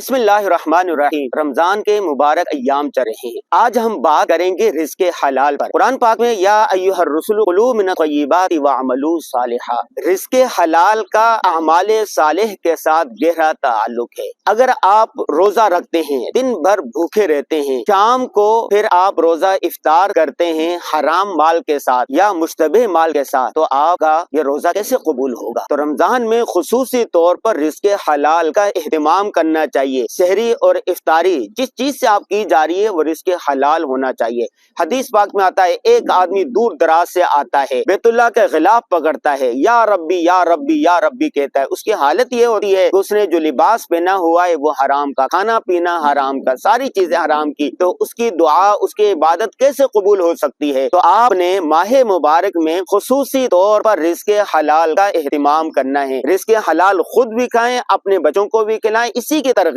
بسم اللہ الرحمن الرحیم۔ رمضان کے مبارک ایام چل رہے ہیں۔ آج ہم بات کریں گے رزق حلال پر۔ قرآن پاک میں یا ایھا الرسل کلوا من الطیبات واعملوا صالحا، رزق حلال کا اعمال صالح کے ساتھ گہرا تعلق ہے۔ اگر آپ روزہ رکھتے ہیں، دن بھر بھوکے رہتے ہیں، شام کو پھر آپ روزہ افطار کرتے ہیں حرام مال کے ساتھ یا مشتبہ مال کے ساتھ، تو آپ کا یہ روزہ کیسے قبول ہوگا؟ تو رمضان میں خصوصی طور پر رزق حلال کا اہتمام کرنا چاہیے۔ سحری اور افطاری جس چیز سے آپ کی جا رہی ہے وہ رزق حلال ہونا چاہیے۔ حدیث پاک میں آتا ہے، ایک آدمی دور دراز سے آتا ہے، بیت اللہ کا غلاف پکڑتا ہے، یا ربی یا ربی یا ربی کہتا ہے۔ اس کی حالت یہ ہوتی ہے کہ اس نے جو لباس پہنا ہوا ہے وہ حرام کا، کھانا پینا حرام کا، ساری چیزیں حرام کی، تو اس کی دعا، اس کی عبادت کیسے قبول ہو سکتی ہے؟ تو آپ نے ماہ مبارک میں خصوصی طور پر رزق حلال کا اہتمام کرنا ہے۔ رزق حلال خود بھی کھائیں، اپنے بچوں کو بھی کھلائیں، اسی کی ترغیب